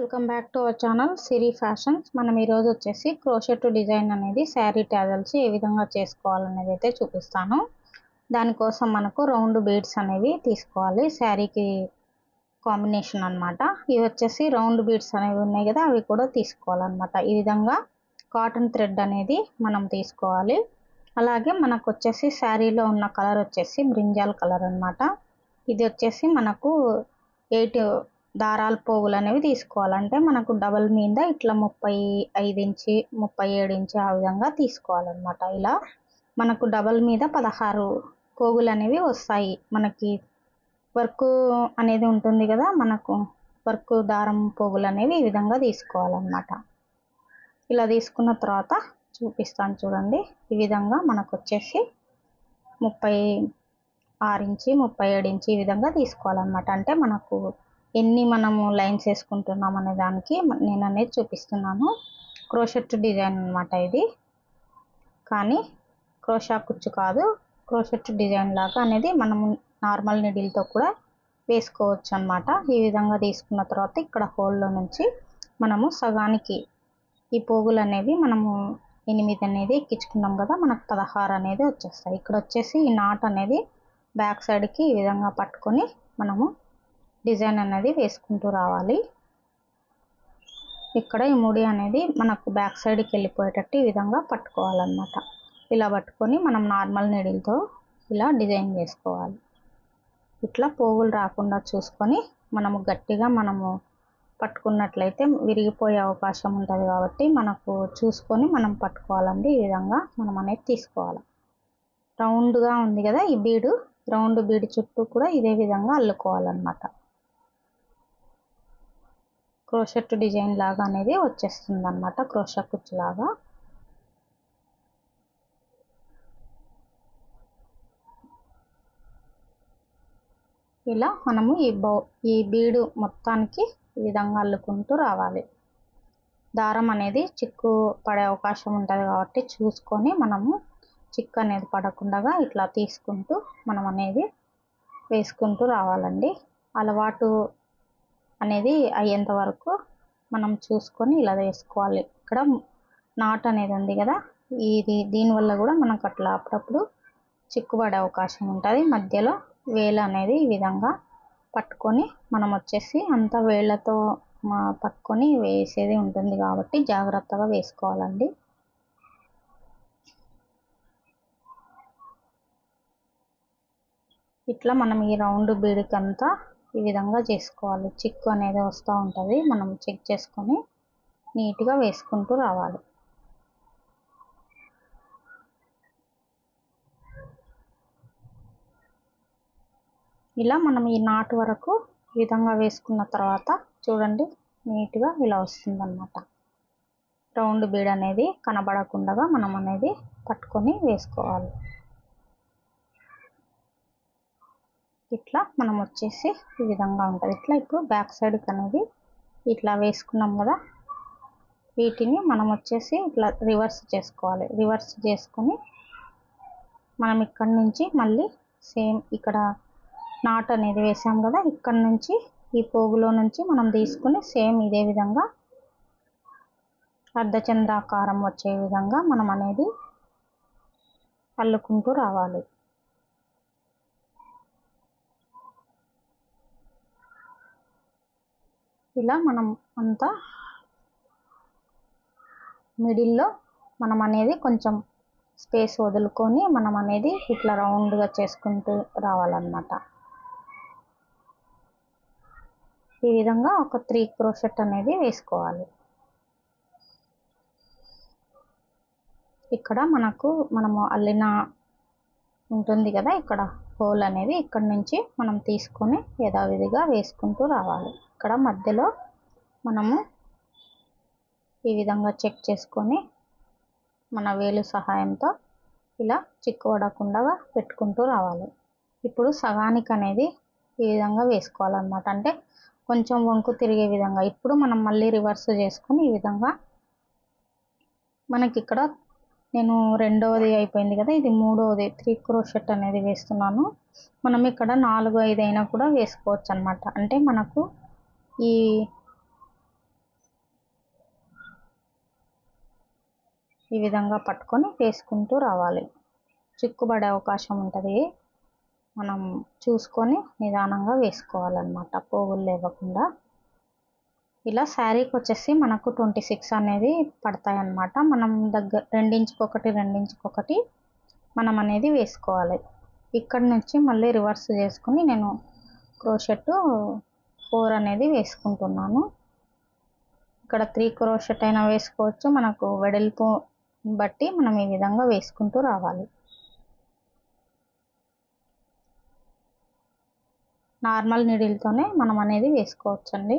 Welcome back to our channel Siri fashions. మనం ఈరోజు వచ్చేసి క్రోషెట్ డిజైన్ అనేది శారీ ట్యాజల్స్ ఏ విధంగా చేసుకోవాలనేది అయితే చూపిస్తాను. దానికోసం మనకు రౌండ్ బీడ్స్ అనేవి తీసుకోవాలి, శారీకి కాంబినేషన్ అన్నమాట. ఇవి వచ్చేసి రౌండ్ బీడ్స్ అనేవి ఉన్నాయి కదా, అవి కూడా తీసుకోవాలన్నమాట. ఈ విధంగా కాటన్ థ్రెడ్ అనేది మనం తీసుకోవాలి. అలాగే మనకు వచ్చేసి శారీలో ఉన్న కలర్ వచ్చేసి బ్రింజాల్ కలర్ అన్నమాట. ఇది వచ్చేసి మనకు 8 దారాల పోగులు అనేవి తీసుకోవాలంటే మనకు డబల్ మీద ఇట్లా 35 ఇంచి 37 ఇంచి ఆ విధంగా తీసుకోవాలన్నమాట. ఇలా మనకు డబల్ మీద 16 పోగులు అనేవి వస్తాయి. మనకి వర్క్ అనేది ఉంటుంది కదా, మనకు వర్క్ దారం పోగులు అనేవి ఈ విధంగా తీసుకోవాలన్నమాట. ఇలా తీసుకున్న తర్వాత చూపిస్తాను చూడండి. ఈ విధంగా మనకు వచ్చేసి 36 ఇంచి 37 ఇంచి ఈ విధంగా తీసుకోవాలన్నమాట. అంటే మనకు ఎన్ని మనము లైన్స్ వేసుకుంటున్నాం అనే దానికి నేను అనేది చూపిస్తున్నాను. క్రోషెట్ డిజైన్ అన్నమాట ఇది, కానీ క్రోషా కుచ్చు కాదు. క్రోషెట్ డిజైన్ లాగా అనేది మనము నార్మల్ నీడిల్తో కూడా వేసుకోవచ్చు అన్నమాట. ఈ విధంగా తీసుకున్న తర్వాత ఇక్కడ హోల్లో నుంచి మనము సగానికి ఈ పోగులు అనేవి మనము 8 అనేది ఎక్కించుకున్నాం కదా, మనకు 16 అనేది వచ్చేస్తాయి. ఇక్కడ వచ్చేసి ఈ నాట్ అనేది బ్యాక్ సైడ్కి ఈ విధంగా పట్టుకొని మనము డిజైన్ అనేది వేసుకుంటూ రావాలి. ఇక్కడ ఈ ముడి అనేది మనకు బ్యాక్ సైడ్కి వెళ్ళిపోయేటట్టు ఈ విధంగా పట్టుకోవాలన్నమాట. ఇలా పట్టుకొని మనం నార్మల్ నీడిల్తో ఇలా డిజైన్ చేసుకోవాలి. ఇట్లా పోగులు రాకుండా చూసుకొని మనము గట్టిగా మనము పట్టుకున్నట్లయితే విరిగిపోయే అవకాశం ఉంటుంది కాబట్టి మనకు చూసుకొని మనం పట్టుకోవాలండి. ఈ విధంగా మనం అనేది తీసుకోవాలి. రౌండ్గా ఉంది కదా ఈ బీడు, రౌండ్ బీడు చుట్టూ కూడా ఇదే విధంగా అల్లుకోవాలన్నమాట. క్రోషెట్ డిజైన్ లాగా అనేది వచ్చేస్తుంది అన్నమాట, క్రోషా కుచ్చు లాగా. ఇలా మనము ఈ బీడు మొత్తానికి ఈ విధంగా అల్లుకుంటూ రావాలి. దారం అనేది చిక్కు పడే అవకాశం ఉంటుంది కాబట్టి చూసుకొని మనము చిక్కు అనేది పడకుండా ఇట్లా తీసుకుంటూ మనం అనేది వేసుకుంటూ రావాలండి. అలవాటు అనేది అయ్యేంత వరకు మనం చూసుకొని ఇలా వేసుకోవాలి. ఇక్కడ నాట్ అనేది ఉంది కదా, దీనివల్ల కూడా మనకు అట్లా అప్పుడప్పుడు చిక్కుపడే అవకాశం ఉంటుంది. మధ్యలో వేలు అనేది ఈ విధంగా పట్టుకొని మనం వచ్చేసి అంత వేళ్ళతో పట్టుకొని వేసేది ఉంటుంది కాబట్టి జాగ్రత్తగా వేసుకోవాలండి. ఇట్లా మనం ఈ రౌండ్ బీడికి అంతా ఈ విధంగా చేసుకోవాలి. చిక్కు అనేది వస్తూ ఉంటుంది, మనం చెక్ చేసుకొని నీట్గా వేసుకుంటూ రావాలి. ఇలా మనం ఈ నాట్ వరకు ఈ విధంగా వేసుకున్న తర్వాత చూడండి నీట్గా ఇలా వస్తుందన్నమాట. రౌండ్ బీడ్ అనేది కనబడకుండా మనం అనేది పట్టుకొని వేసుకోవాలి. ఇట్లా మనం వచ్చేసి ఈ విధంగా ఉంటుంది. ఇట్లా ఇప్పుడు బ్యాక్ సైడ్కి అనేది ఇట్లా వేసుకున్నాం కదా, వీటిని మనం వచ్చేసి ఇట్లా రివర్స్ చేసుకోవాలి. రివర్స్ చేసుకొని మనం ఇక్కడ నుంచి మళ్ళీ సేమ్ ఇక్కడ నాట్ అనేది వేసాం కదా, ఇక్కడ నుంచి ఈ పోగులో నుంచి మనం తీసుకుని సేమ్ ఇదే విధంగా అర్ధచంద్రాకారం వచ్చే విధంగా మనం అనేది అల్లుకుంటూ రావాలి. ఇలా మనం అంతా మిడిల్లో మనం అనేది కొంచెం స్పేస్ వదులుకొని మనం అనేది ఇట్లా రౌండ్గా చేసుకుంటూ రావాలన్నమాట. ఈ విధంగా ఒక 3 క్రోషెట్ అనేది వేసుకోవాలి. ఇక్కడ మనము అల్లిన ఉంటుంది కదా, ఇక్కడ హోల్ అనేది ఇక్కడ నుంచి మనం తీసుకొని యథావిధిగా వేసుకుంటూ రావాలి. ఇక్కడ మధ్యలో మనము ఈ విధంగా చెక్ చేసుకొని మన వేలు సహాయంతో ఇలా చిక్కుపడకుండా పెట్టుకుంటూ రావాలి. ఇప్పుడు సగానికి అనేది ఈ విధంగా వేసుకోవాలన్నమాట. అంటే కొంచెం వంకు తిరిగే విధంగా. ఇప్పుడు మనం మళ్ళీ రివర్స్ చేసుకొని ఈ విధంగా మనకి ఇక్కడ నేను రెండవది అయిపోయింది కదా, ఇది మూడవది 3 క్రోషెట్ అనేది వేస్తున్నాను. మనం ఇక్కడ 4, 5 అయినా కూడా వేసుకోవచ్చు అన్నమాట. అంటే మనకు ఈ ఈ విధంగా పట్టుకొని వేసుకుంటూ రావాలి. చిక్కుబడే అవకాశం ఉంటుంది, మనం చూసుకొని నిదానంగా వేసుకోవాలన్నమాట, పోగులు లేవకుండా. ఇలా శారీకి వచ్చేసి మనకు 26 అనేది పడతాయి అన్నమాట. మనం రెండించుకొకటి మనం అనేది వేసుకోవాలి. ఇక్కడ నుంచి మళ్ళీ రివర్స్ చేసుకుని నేను క్రోషెట్ 4 అనేది వేసుకుంటున్నాను. ఇక్కడ 3 క్రోషెట్ అయినా వేసుకోవచ్చు, మనకు వెడల్పు బట్టి మనం ఈ విధంగా వేసుకుంటూ రావాలి. నార్మల్ నీడిల్తోనే మనం అనేది వేసుకోవచ్చండి.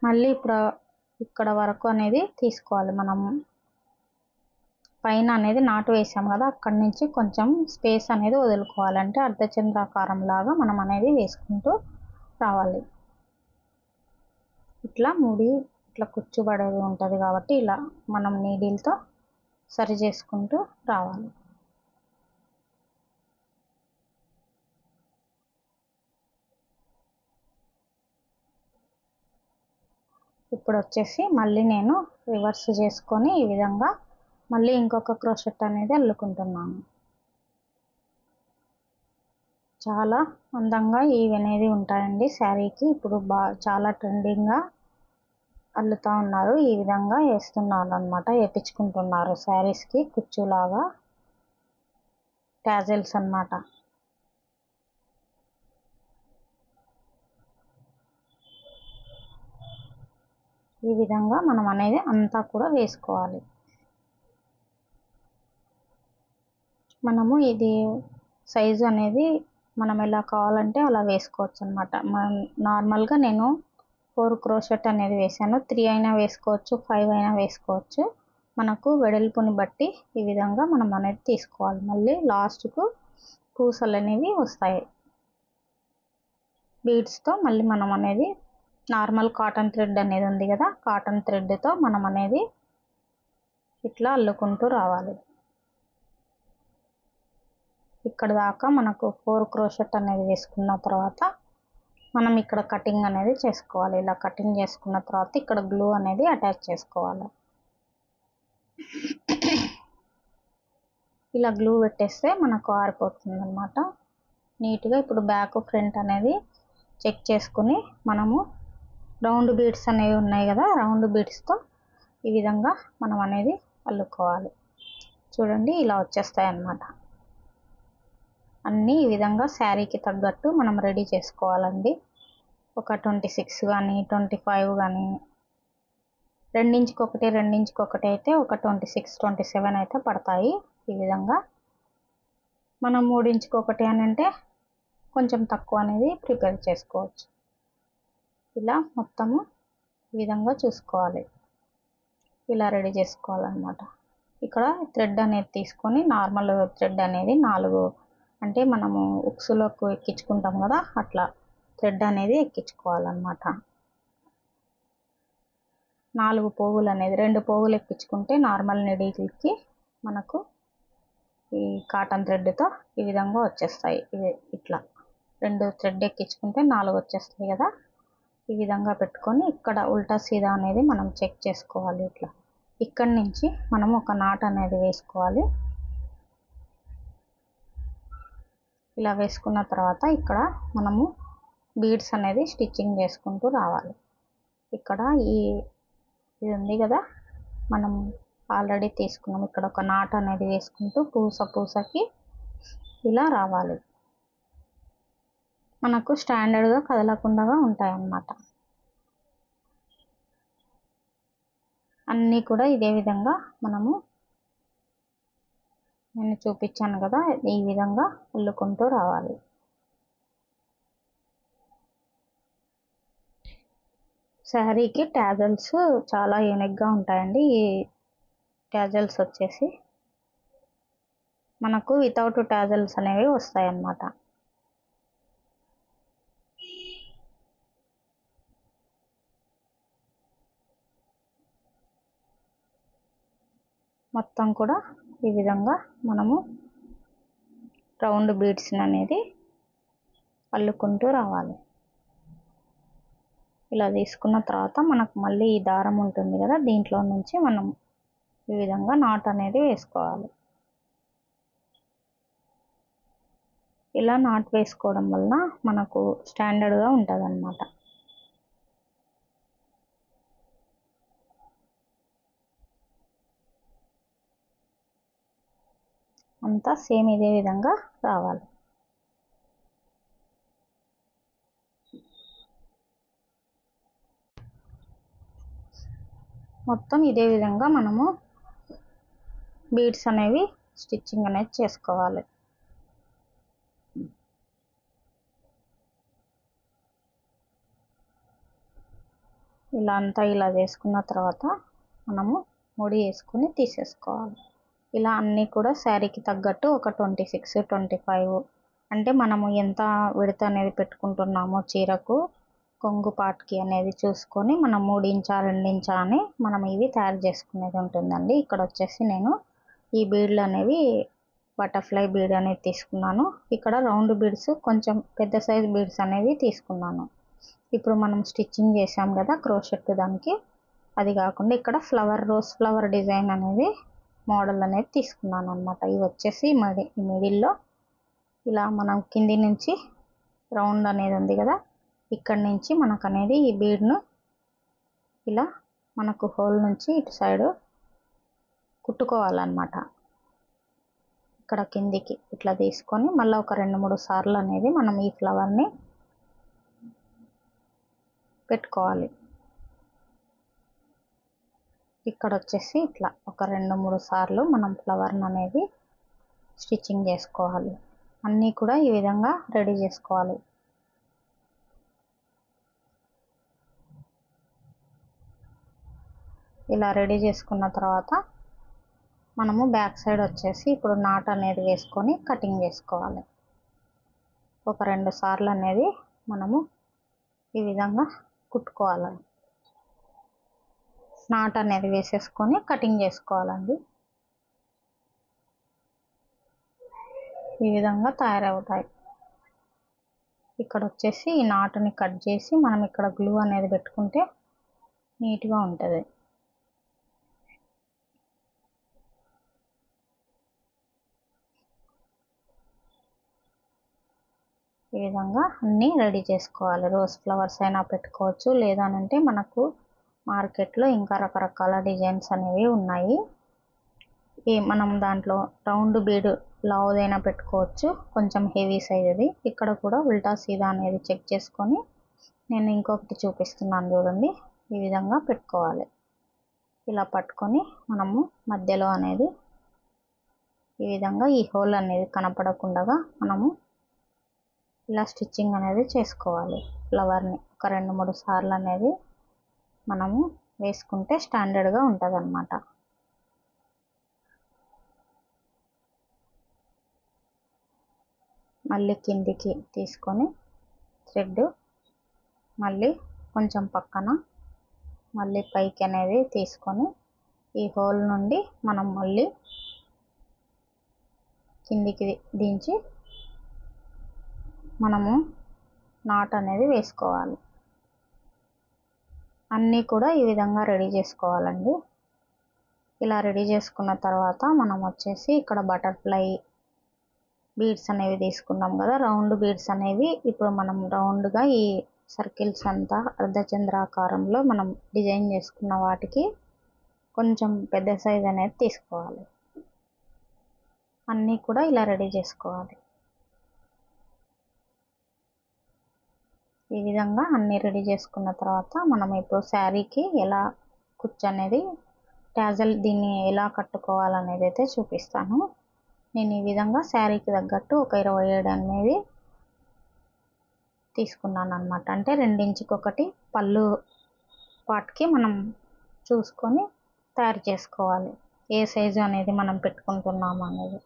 మళ్ళీ ఇప్పుడు ఇక్కడ వరకు అనేది తీసుకోవాలి. మనం పైన అనేది నాటు వేసాం కదా, అక్కడి నుంచి కొంచెం స్పేస్ అనేది వదులుకోవాలంటే అర్ధచంద్రాకారం లాగా మనం అనేది వేసుకుంటూ రావాలి. ఇట్లా ముడి ఇట్లా కుచ్చుబడేది ఉంటుంది కాబట్టి ఇలా మనం నీడిల్తో సరి చేసుకుంటూ రావాలి. ఇప్పుడు వచ్చేసి మళ్ళీ నేను రివర్స్ చేసుకొని ఈ విధంగా మళ్ళీ ఇంకొక క్రోషెట్ అనేది అల్లుకుంటున్నాను. చాలా అందంగా ఇవి అనేది ఉంటాయండి శారీకి. ఇప్పుడు చాలా ట్రెండింగ్గా అల్లుతూ ఉన్నారు, ఈ విధంగా వేస్తున్నారు అనమాట, వేపించుకుంటున్నారు శారీస్కి కుచ్చులాగా, టాజెల్స్ అన్నమాట. ఈ విధంగా మనం అనేది అంతా కూడా వేసుకోవాలి. మనము ఇది సైజు అనేది మనం ఎలా కావాలంటే అలా వేసుకోవచ్చు అనమాట. నార్మల్గా నేను 4 క్రోషెట్ అనేది వేసాను, 3 అయినా వేసుకోవచ్చు, 5 అయినా వేసుకోవచ్చు. మనకు వెడల్పుని బట్టి ఈ విధంగా మనం అనేది తీసుకోవాలి. మళ్ళీ లాస్ట్కు పూసలు అనేవి వస్తాయి బీడ్స్తో. మళ్ళీ మనం అనేది నార్మల్ కాటన్ థ్రెడ్ అనేది ఉంది కదా, కాటన్ థ్రెడ్తో మనం అనేది ఇట్లా అల్లుకుంటూ రావాలి. ఇక్కడ దాకా మనకు 4 క్రోషెట్ అనేది వేసుకున్న తర్వాత మనం ఇక్కడ కటింగ్ అనేది చేసుకోవాలి. ఇలా కటింగ్ చేసుకున్న తర్వాత ఇక్కడ గ్లూ అనేది అటాచ్ చేసుకోవాలి. ఇలా గ్లూ పెట్టేస్తే మనకు ఆరిపోతుంది అన్నమాట నీట్గా. ఇప్పుడు బ్యాక్ ఫ్రంట్ అనేది చెక్ చేసుకుని మనము రౌండ్ బీడ్స్ అనేవి ఉన్నాయి కదా, రౌండ్ బీడ్స్తో ఈ విధంగా మనం అనేది అల్లుకోవాలి. చూడండి ఇలా వచ్చేస్తాయి అన్నమాట. అన్నీ ఈ విధంగా శారీకి తగ్గట్టు మనం రెడీ చేసుకోవాలండి. ఒక 26 కానీ 25 కానీ, రెండించుకొకటి అయితే ఒక 26, 27 అయితే పడతాయి. ఈ విధంగా మనం 3 ఇంచుకొకటి అని అంటే కొంచెం తక్కువ అనేది ప్రిపేర్ చేసుకోవచ్చు. ఇలా మొత్తము ఈ విధంగా చూసుకోవాలి, ఇలా రెడీ చేసుకోవాలన్నమాట. ఇక్కడ థ్రెడ్ అనేది తీసుకొని నార్మల్ థ్రెడ్ అనేది 4 అంటే మనము ఉక్సులోకి ఎక్కించుకుంటాం కదా, అట్లా థ్రెడ్ అనేది ఎక్కించుకోవాలన్నమాట. 4 పోగులు అనేది 2 పోగులు ఎక్కించుకుంటే నార్మల్ నీడిల్కి మనకు ఈ కాటన్ థ్రెడ్తో ఈ విధంగా వచ్చేస్తాయి. ఇట్లా 2 థ్రెడ్ ఎక్కించుకుంటే 4 వచ్చేస్తాయి కదా. ఈ విధంగా పెట్టుకొని ఇక్కడ ఉల్టా సీదా అనేది మనం చెక్ చేసుకోవాలి. ఇట్లా ఇక్కడి నుంచి మనం ఒక నాట్ అనేది వేసుకోవాలి. ఇలా వేసుకున్న తర్వాత ఇక్కడ మనము బీడ్స్ అనేది స్టిచ్చింగ్ చేసుకుంటూ రావాలి. ఇక్కడ ఇది ఉంది కదా, మనం ఆల్రెడీ తీసుకున్నాం, ఇక్కడ ఒక నాట్ అనేది వేసుకుంటూ పూసకి ఇలా రావాలి. మనకు స్టాండర్డ్గా కదలకుండా ఉంటాయి అన్నమాట. అన్నీ కూడా ఇదే విధంగా మనము నేను చూపించాను కదా, ఈ విధంగా అల్లుకుంటూ రావాలి. శారీకి టాజల్స్ చాలా యూనిక్గా ఉంటాయండి. ఈ టాజల్స్ వచ్చేసి మనకు వితౌట్ టాజల్స్ అనేవి వస్తాయి అన్నమాట. మొత్తం కూడా ఈ విధంగా మనము రౌండ్ బీడ్స్ అనేది అల్లుకుంటూ రావాలి. ఇలా తీసుకున్న తర్వాత మనకు మళ్ళీ ఈ దారం ఉంటుంది కదా, దీంట్లో నుంచి మనం ఈ విధంగా నాట్ అనేది వేసుకోవాలి. ఇలా నాట్ వేసుకోవడం వలన మనకు స్టాండర్డ్గా ఉంటుంది అన్నమాట. అంతా సేమ్ ఇదే విధంగా రావాలి. మొత్తం ఇదే విధంగా మనము బీడ్స్ అనేవి స్టిచ్చింగ్ అనేది చేసుకోవాలి. ఇలా అంతా ఇలా వేసుకున్న తర్వాత మనము ముడి వేసుకొని తీసేసుకోవాలి. ఇలా అన్నీ కూడా శారీకి తగ్గట్టు ఒక 26, 25 అంటే మనము ఎంత విడత అనేది పెట్టుకుంటున్నామో చీరకు కొంగు పాట్కి అనేది చూసుకొని మనం 3 ఇంచా 2 ఇంచా అని మనం ఇవి తయారు చేసుకునేది ఉంటుందండి. ఇక్కడ వచ్చేసి నేను ఈ బీడ్లు అనేవి బటర్ఫ్లై బీడ్ అనేది తీసుకున్నాను. ఇక్కడ రౌండ్ బీడ్స్ కొంచెం పెద్ద సైజ్ బీడ్స్ అనేవి తీసుకున్నాను. ఇప్పుడు మనం స్టిచ్చింగ్ చేసాం కదా క్రోషెట్ దానికి, అది కాకుండా ఇక్కడ రోజ్ ఫ్లవర్ డిజైన్ అనేది మోడల్ అనేది తీసుకున్నాను అనమాట. ఇవి వచ్చేసి మిడిల్లో ఇలా మనం కింది నుంచి రౌండ్ అనేది ఉంది కదా, ఇక్కడ నుంచి మనకు అనేది ఈ బీడ్ను ఇలా మనకు హోల్ నుంచి ఇటు సైడ్ కుట్టుకోవాలన్నమాట. ఇక్కడ కిందికి ఇట్లా తీసుకొని మళ్ళీ ఒక 2-3 సార్లు అనేది మనం ఈ ఫ్లవర్ని పెట్టుకోవాలి. ఇక్కడ వచ్చేసి ఇట్లా ఒక 2-3 సార్లు మనం ఫ్లవర్ని అనేది స్టిచ్చింగ్ చేసుకోవాలి. అన్నీ కూడా ఈ విధంగా రెడీ చేసుకోవాలి. ఇలా రెడీ చేసుకున్న తర్వాత మనము బ్యాక్ సైడ్ వచ్చేసి ఇప్పుడు నాట్ అనేది వేసుకొని కటింగ్ చేసుకోవాలి. ఒక 2 సార్లు అనేది మనము ఈ విధంగా కుట్టుకోవాలి. నాట్ అనేది వేసేసుకొని కటింగ్ చేసుకోవాలండి. ఈ విధంగా తయారవుతాయి. ఇక్కడ వచ్చేసి ఈ నాటుని కట్ చేసి మనం ఇక్కడ గ్లూ అనేది పెట్టుకుంటే నీట్గా ఉంటుంది. ఈ విధంగా అన్నీ రెడీ చేసుకోవాలి. రోజ్ ఫ్లవర్స్ అయినా పెట్టుకోవచ్చు, లేదనంటే మనకు మార్కెట్లో ఇంకా రకరకాల డిజైన్స్ అనేవి ఉన్నాయి. మనం దాంట్లో రౌండ్ బీడ్ లావుదైనా పెట్టుకోవచ్చు, కొంచెం హెవీ సైజ్ది. ఇక్కడ కూడా ఉల్టా సీదా అనేది చెక్ చేసుకొని నేను ఇంకొకటి చూపిస్తున్నాను చూడండి. ఈ విధంగా పెట్టుకోవాలి. ఇలా పట్టుకొని మనము మధ్యలో అనేది ఈ విధంగా ఈ హోల్ అనేది కనపడకుండా మనము ఇలా స్టిచ్చింగ్ అనేది చేసుకోవాలి. ఫ్లవర్ని ఒక 2-3 సార్లు అనేది మనము వేసుకుంటే స్టాండర్డ్గా ఉంటుంది అన్నమాట. మళ్ళీ కిందికి తీసుకొని థ్రెడ్ మళ్ళీ కొంచెం పక్కన మళ్ళీ పైకి అనేది తీసుకొని ఈ హోల్ నుండి మనం మళ్ళీ కిందికి దించి మనము నాట్ అనేది వేసుకోవాలి. అన్నీ కూడా ఈ విధంగా రెడీ చేసుకోవాలండి. ఇలా రెడీ చేసుకున్న తర్వాత మనం వచ్చేసి ఇక్కడ బటర్ఫ్లై బీడ్స్ అనేవి తీసుకున్నాం కదా, రౌండ్ బీడ్స్ అనేవి ఇప్పుడు మనం రౌండ్గా ఈ సర్కిల్స్ అంతా అర్ధచంద్రాకారంలో మనం డిజైన్ చేసుకున్న వాటికి కొంచెం పెద్ద సైజ్ అనేది తీసుకోవాలి. అన్నీ కూడా ఇలా రెడీ చేసుకోవాలి. ఈ విధంగా అన్నీ రెడీ చేసుకున్న తర్వాత మనం ఇప్పుడు శారీకి ఎలా కుచ్చు అనేది టాజల్ దీన్ని ఎలా కట్టుకోవాలనేది అయితే చూపిస్తాను. నేను ఈ విధంగా శారీకి తగ్గట్టు ఒక 27 అనేది తీసుకున్నాను అన్నమాట. అంటే 2 ఇంచుకి ఒకటి పళ్ళు పార్ట్కి మనం చూసుకొని తయారు చేసుకోవాలి, ఏ సైజు అనేది మనం పెట్టుకుంటున్నాము అనేది.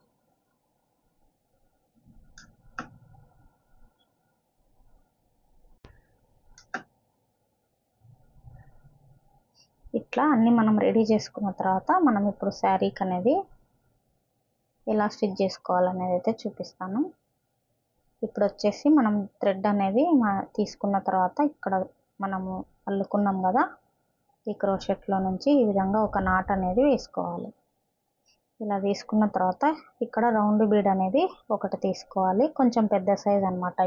ఇట్లా అన్నీ మనం రెడీ చేసుకున్న తర్వాత మనం ఇప్పుడు శారీకి అనేది ఎలా స్టిచ్ చేసుకోవాలనేది అయితే చూపిస్తాను. ఇప్పుడు వచ్చేసి మనం థ్రెడ్ అనేది తీసుకున్న తర్వాత ఇక్కడ మనము అల్లుకున్నాం కదా, ఈ క్రోషెట్లో నుంచి ఈ విధంగా ఒక నాట్ అనేది వేసుకోవాలి. ఇలా తీసుకున్న తర్వాత ఇక్కడ రౌండ్ బీడ్ అనేది ఒకటి తీసుకోవాలి, కొంచెం పెద్ద సైజ్ అనమాట.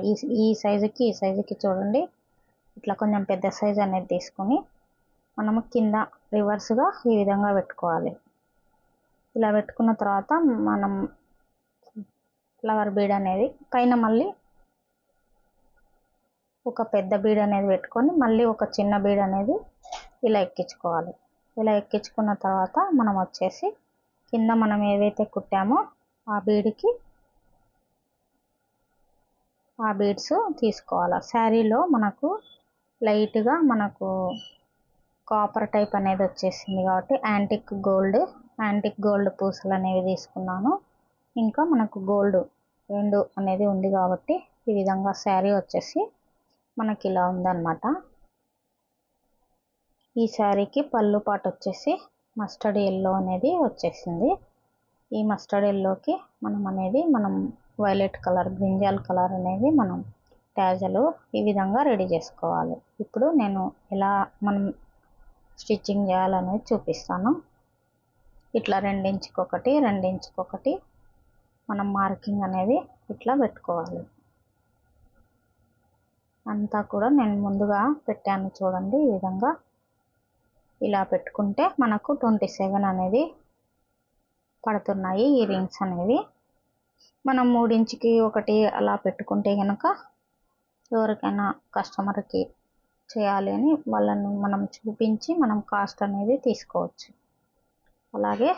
ఈ సైజుకి చూడండి, ఇట్లా కొంచెం పెద్ద సైజ్ అనేది తీసుకొని మనము కింద రివర్స్గా ఈ విధంగా పెట్టుకోవాలి. ఇలా పెట్టుకున్న తర్వాత మనం ఫ్లవర్ బీడ్ అనేది పైన మళ్ళీ ఒక పెద్ద బీడ్ అనేది పెట్టుకొని మళ్ళీ ఒక చిన్న బీడ్ అనేది ఇలా ఎక్కించుకోవాలి. ఇలా ఎక్కించుకున్న తర్వాత మనం వచ్చేసి కింద మనం ఏవైతే కుట్టామో ఆ బీడ్కి ఆ బీడ్స్ తీసుకోవాలి. శారీలో మనకు లైట్గా మనకు కాపర్ టైప్ అనేది వచ్చేసింది కాబట్టి యాంటిక్ గోల్డ్ పూసలు అనేవి తీసుకున్నాను. ఇంకా మనకు గోల్డ్ రెండు అనేది ఉంది కాబట్టి ఈ విధంగా శారీ వచ్చేసి మనకి ఇలా ఉందన్నమాట. ఈ శారీకి పళ్ళు పాటు వచ్చేసి మస్టర్డ్ ఎల్లో అనేది వచ్చేసింది. ఈ మస్టర్డ్ ఎల్లోకి మనం వైలెట్ కలర్, బ్రింజాల్ కలర్ అనేది మనం ట్యాజలు ఈ విధంగా రెడీ చేసుకోవాలి. ఇప్పుడు నేను ఎలా మనం స్టిచ్చింగ్ చేయాలనేది చూపిస్తాను. ఇట్లా 2 ఇంచుకి ఒకటి మనం మార్కింగ్ అనేది ఇట్లా పెట్టుకోవాలి. అంతా కూడా నేను ముందుగా పెట్టాను చూడండి. ఈ విధంగా ఇలా పెట్టుకుంటే మనకు 27 అనేది పడుతున్నాయి ఈ రింగ్స్ అనేవి. మనం 3 ఇంచుకి ఒకటి అలా పెట్టుకుంటే కనుక ఎవరికైనా కస్టమర్కి చేయాలి అని వాళ్ళని మనం చూపించి మనం కాస్ట్ అనేది తీసుకోవచ్చు. అలాగే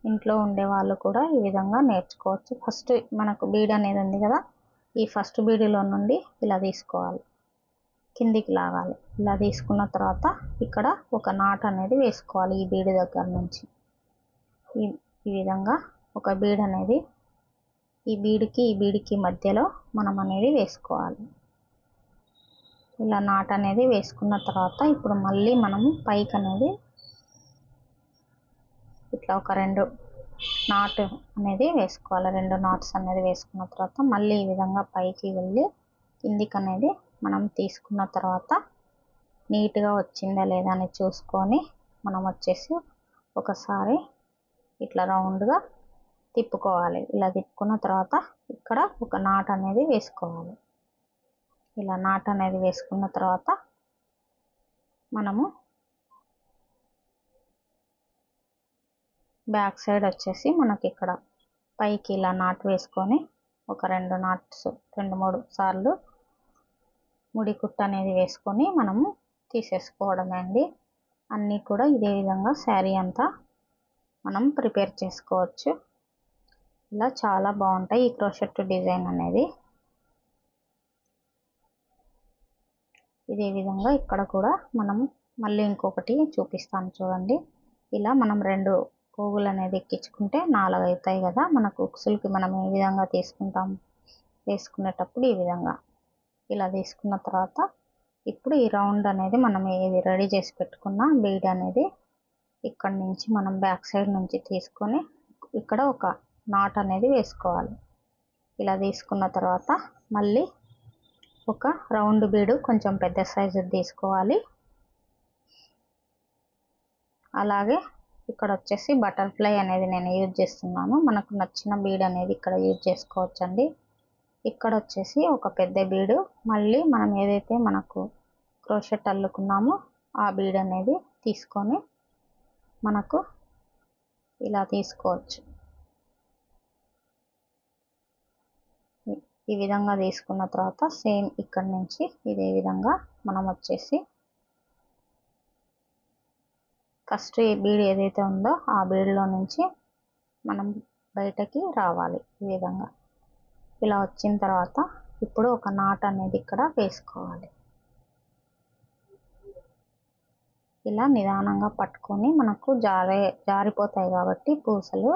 ఇంట్లో ఉండే వాళ్ళు కూడా ఈ విధంగా నేర్చుకోవచ్చు. ఫస్ట్ మనకు బీడ్ అనేది ఉంది కదా, ఈ ఫస్ట్ బీడ్లో నుండి ఇలా తీసుకోవాలి, కిందికి లాగాలి. ఇలా తీసుకున్న తర్వాత ఇక్కడ ఒక నాట్ అనేది వేసుకోవాలి. ఈ బీడ్ దగ్గర నుంచి ఈ విధంగా ఒక బీడ్ అనేది ఈ బీడ్కి మధ్యలో మనం అనేది వేసుకోవాలి. ఇలా నాట్ అనేది వేసుకున్న తర్వాత ఇప్పుడు మళ్ళీ మనము పైకి అనేది ఇట్లా ఒక 2 నాట్ అనేది వేసుకోవాలి. 2 నాట్స్ అనేది వేసుకున్న తర్వాత మళ్ళీ ఈ విధంగా పైకి వెళ్ళి కిందికి అనేది మనం తీసుకున్న తర్వాత నీట్గా వచ్చిందా లేదా అని చూసుకొని మనం వచ్చేసి ఒకసారి ఇట్లా రౌండ్గా తిప్పుకోవాలి. ఇలా తిప్పుకున్న తర్వాత ఇక్కడ ఒక నాట్ అనేది వేసుకోవాలి. ఇలా నాట్ అనేది వేసుకున్న తర్వాత మనము బ్యాక్ సైడ్ వచ్చేసి మనకి ఇక్కడ పైకి ఇలా నాట్ వేసుకొని ఒక 2-3 సార్లు ముడి కుట్టు అనేది వేసుకొని మనము తీసేసుకోవడమే అండి. అన్నీ కూడా ఇదే విధంగా శారీ అంతా మనం ప్రిపేర్ చేసుకోవచ్చు. ఇలా చాలా బాగుంటాయి ఈ క్రోషెట్ డిజైన్ అనేది. ఇదే విధంగా ఇక్కడ కూడా మనం మళ్ళీ ఇంకొకటి చూపిస్తాను చూడండి. ఇలా మనం 2 పోగులు అనేది ఎక్కించుకుంటే 4 అవుతాయి కదా. మనకు ఉక్సులకి మనం ఏ విధంగా తీసుకుంటాం వేసుకునేటప్పుడు ఈ విధంగా ఇలా తీసుకున్న తర్వాత ఇప్పుడు ఈ రౌండ్ అనేది మనం ఏది రెడీ చేసి పెట్టుకున్న బీడ్ అనేది ఇక్కడ నుంచి మనం బ్యాక్ సైడ్ నుంచి తీసుకొని ఇక్కడ ఒక నాట్ అనేది వేసుకోవాలి. ఇలా తీసుకున్న తర్వాత మళ్ళీ ఒక రౌండ్ బీడు కొంచెం పెద్ద సైజు తీసుకోవాలి. అలాగే ఇక్కడ వచ్చేసి బటర్ఫ్లై అనేది నేను యూజ్ చేస్తున్నాను. మనకు నచ్చిన బీడ్ అనేది ఇక్కడ యూజ్ చేసుకోవచ్చండి. ఇక్కడ వచ్చేసి ఒక పెద్ద బీడు మళ్ళీ మనం ఏదైతే మనకు క్రోషెట్ అల్లుకున్నామో ఆ బీడ్ అనేది తీసుకొని మనకు ఇలా తీసుకోవచ్చు. ఈ విధంగా తీసుకున్న తర్వాత సేమ్ ఇక్కడ నుంచి ఇదే విధంగా మనం వచ్చేసి ఫస్ట్ ఈ బీడ్ ఏదైతే ఉందో ఆ బీడ్లో నుంచి మనం బయటకి రావాలి. ఈ విధంగా ఇలా వచ్చిన తర్వాత ఇప్పుడు ఒక నాట్ అనేది ఇక్కడ వేసుకోవాలి. ఇలా నిదానంగా పట్టుకొని మనకు జారిపోతాయి కాబట్టి పూసలు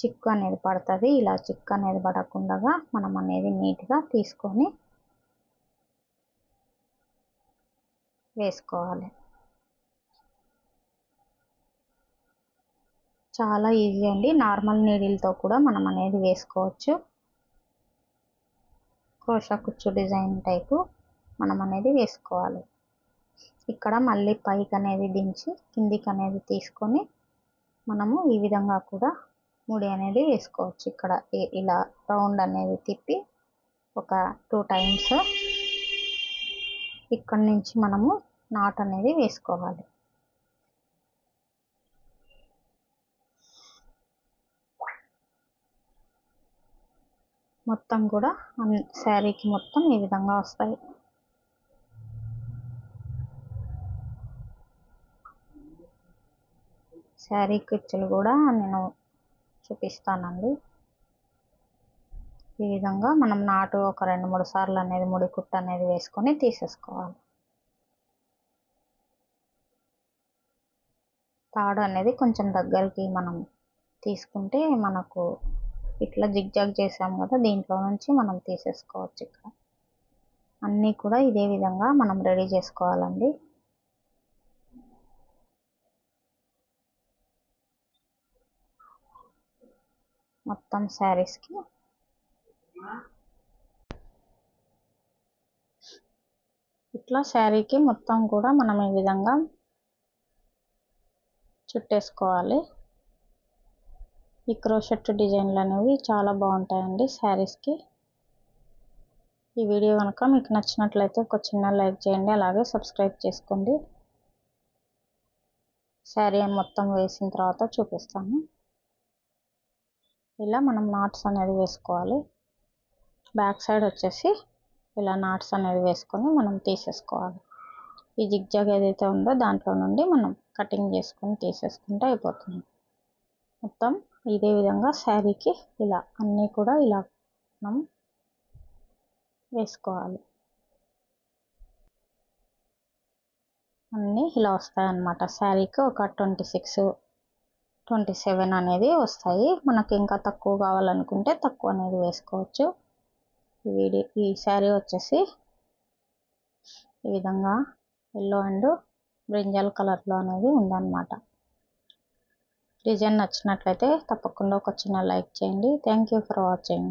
చిక్కు అనేది పడుతుంది. ఇలా చిక్కు అనేది పడకుండా మనం అనేది నీట్గా తీసుకొని వేసుకోవాలి. చాలా ఈజీ అండి. నార్మల్ నీడిల్తో కూడా మనం అనేది వేసుకోవచ్చు. క్రోషా కుచ్చు డిజైన్ టైపు మనం అనేది వేసుకోవాలి. ఇక్కడ మళ్ళీ పైకి అనేది దించి కిందికి అనేది తీసుకొని మనము ఈ విధంగా కూడా ముడి అనేది వేసుకోవచ్చు. ఇక్కడ ఇలా రౌండ్ అనేది తిప్పి ఒక 2 టైమ్స్ ఇక్కడ నుంచి మనము నాట్ అనేది వేసుకోవాలి. మొత్తం కూడా శారీకి మొత్తం ఈ విధంగా వస్తాయి. శారీ కుచ్చులు కూడా నేను చూపిస్తానండి. ఈ విధంగా మనం నాటు ఒక 2-3 సార్లు అనేది ముడి కుట్టు అనేది వేసుకొని తీసేసుకోవాలి. తాడు అనేది కొంచెం దగ్గరికి మనం తీసుకుంటే మనకు ఇట్లా జిగ్జాగ్ చేసాం కదా, దీంట్లో నుంచి మనం తీసేసుకోవచ్చు. ఇక్కడ అన్నీ కూడా ఇదే విధంగా మనం రెడీ చేసుకోవాలండి. మొత్తం శారీస్కి ఇట్లా శారీకి మొత్తం కూడా మనం ఈ విధంగా చుట్టేసుకోవాలి. ఈ క్రోషెట్ డిజైన్లు అనేవి చాలా బాగుంటాయండి శారీస్కి. ఈ వీడియో కనుక మీకు నచ్చినట్లయితే ఒక చిన్న లైక్ చేయండి, అలాగే సబ్స్క్రైబ్ చేసుకోండి. శారీ మొత్తం వేసిన తర్వాత చూపిస్తాను. ఇలా మనం నాట్స్ అనేది వేసుకోవాలి. బ్యాక్ సైడ్ వచ్చేసి ఇలా నాట్స్ అనేది వేసుకొని మనం తీసేసుకోవాలి. ఈ జిగ్జాగ్ ఏదైతే ఉందో దాంట్లో నుండి మనం కటింగ్ చేసుకొని తీసేసుకుంటే అయిపోతుంది. మొత్తం ఇదే విధంగా శారీకి ఇలా అన్నీ కూడా ఇలా మనం వేసుకోవాలి. అన్నీ ఇలా వస్తాయన్నమాట. శారీకి ఒక 26-27 అనేది వస్తాయి. మనకి ఇంకా తక్కువ కావాలనుకుంటే తక్కువ అనేది వేసుకోవచ్చు. ఈ శారీ వచ్చేసి ఈ విధంగా ఎల్లో అండ్ బ్రింజల్ కలర్లో అనేది ఉందన్నమాట. డిజైన్ నచ్చినట్లయితే తప్పకుండా ఒక చిన్న లైక్ చేయండి. Thank you for watching.